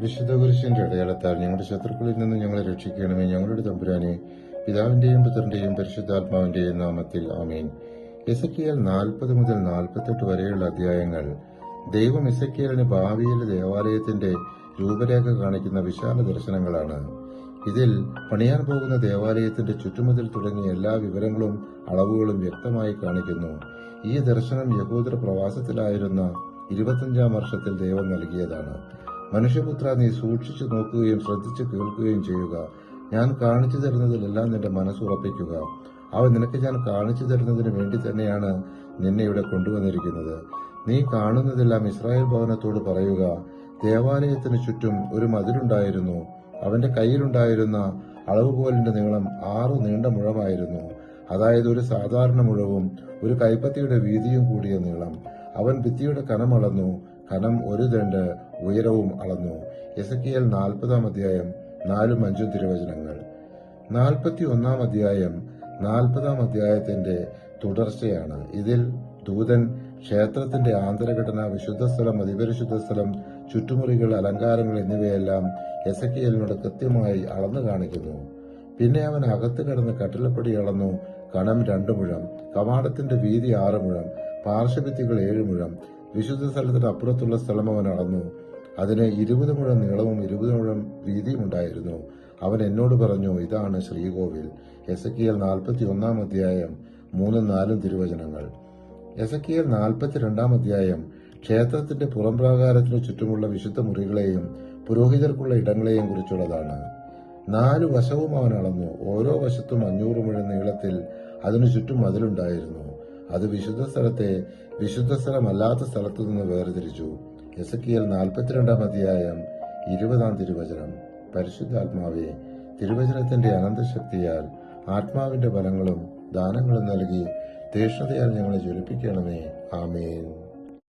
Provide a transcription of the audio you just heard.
വിശുദ്ധ കുരിശിന്റെ അടയാളത്താൽ ഞങ്ങളുടെ ശത്രുക്കളിൽ നിന്ന് ഞങ്ങളെ രക്ഷിക്കണമേ. ഞങ്ങളുടെ തമ്പുരാനെ, പിതാവിന്റെയും പുത്രന്റെയും പരിശുദ്ധാത്മാവിന്റെയും നാമത്തിൽ ആമേൻ. എസെക്കിയേൽ 40 മുതൽ 48 വരെയുള്ള അധ്യായങ്ങൾ ദൈവം എസെക്കിയേലിന് ഭാവിയിലെ ദേവാലയത്തിന്റെ രൂപരേഖ കാണിക്കുന്ന വിശാല ദർശനങ്ങളാണ്. ഇതിൽ പണിയാൻ പോകുന്ന ദേവാലയത്തിന്റെ ചുറ്റുമതിൽ തുടങ്ങിയ എല്ലാ വിവരങ്ങളും അളവുകളും വ്യക്തമായി കാണിക്കുന്നു. ഈ ദർശനം യഹൂദർ പ്രവാസത്തിലായിരുന്ന 25-ാം വർഷത്തിൽ ദൈവം നൽകിയതാണ്. മനുഷ്യപുത്ര, നീ സൂക്ഷിച്ചു നോക്കുകയും ശ്രദ്ധിച്ചു കേൾക്കുകയും ചെയ്യുക. ഞാൻ കാണിച്ചു തരുന്നതിലെല്ലാം നിന്റെ മനസ്സുറപ്പിക്കുക. അവ നിനക്ക് ഞാൻ കാണിച്ചു തരുന്നതിന് വേണ്ടി തന്നെയാണ് നിന്നെ ഇവിടെ കൊണ്ടുവന്നിരിക്കുന്നത്. നീ കാണുന്നതെല്ലാം ഇസ്രായേൽ ഭവനത്തോട് പറയുക. ദേവാലയത്തിന് ചുറ്റും ഒരു മതിലുണ്ടായിരുന്നു. അവന്റെ കയ്യിലുണ്ടായിരുന്ന അളവുകോലിന്റെ നീളം 6 നീണ്ട മുഴമായിരുന്നു. അതായത് ഒരു സാധാരണ മുഴവും ഒരു കൈപ്പത്തിയുടെ വീതിയും കൂടിയ നീളം. അവൻ ഭിത്തിയുടെ കനം അളന്നു. കനം 1 ദണ്ഡ്, ഉയരവും അളന്നു. എസെക്കിയേൽ 40-ാം അധ്യായം 4-5 തിരുവചനങ്ങൾ. 41-ാം അധ്യായം 40-ാം അധ്യായത്തിന്റെ തുടർച്ചയാണ്. ഇതിൽ ദൂതൻ ക്ഷേത്രത്തിന്റെ ആന്തരഘടന, വിശുദ്ധസ്ഥലം, അതിപരിശുദ്ധസ്ഥലം, ചുറ്റുമുറികൾ, അലങ്കാരങ്ങൾ എന്നിവയെല്ലാം എസെക്കിയേലിനോട് കൃത്യമായി അളന്നു കാണിക്കുന്നു. പിന്നെ അവൻ അകത്ത് കിടന്ന് കട്ടിളപ്പടി അളന്നു. കനം 2 മുഴം, കവാടത്തിന്റെ വീതി 6 മുഴം, പാർശ്വഭിത്തികൾ 7 മുഴം. വിശുദ്ധ സ്ഥലത്തിന് അപ്പുറത്തുള്ള സ്ഥലം അവൻ അളന്നു. അതിന് 20 മുഴം നീളവും 20 മുഴം വീതിയും ഉണ്ടായിരുന്നു. അവൻ എന്നോട് പറഞ്ഞു, ഇതാണ് ശ്രീകോവിൽ. എസെക്കിയേൽ 41-ാം അധ്യായം 3-4 തിരുവചനങ്ങൾ. എസെക്കിയേൽ 42-ാം അധ്യായം ക്ഷേത്രത്തിന്റെ പുറംപ്രാകാരത്തിനു ചുറ്റുമുള്ള വിശുദ്ധ മുറികളെയും പുരോഹിതർക്കുള്ള ഇടങ്ങളെയും കുറിച്ചുള്ളതാണ്. 4 വശവും അവൻ അളന്നു. ഓരോ വശത്തും 500 മുഴം നീളത്തിൽ അതിനു ചുറ്റും മതിലുണ്ടായിരുന്നു. അത് വിശുദ്ധ സ്ഥലത്തെ വിശുദ്ധ സ്ഥലമല്ലാത്ത സ്ഥലത്തു നിന്ന് വേർതിരിച്ചു. എസെക്കിയേൽ 42-ാം അധ്യായം 20-ാം തിരുവചനം. പരിശുദ്ധാത്മാവേ, തിരുവചനത്തിന്റെ അനന്തശക്തിയാൽ ആത്മാവിന്റെ ബലങ്ങളും ദാനങ്ങളും നൽകി തീഷ്ണതയാൽ ഞങ്ങളെ ജ്വലിപ്പിക്കണമേ. ആമേൻ.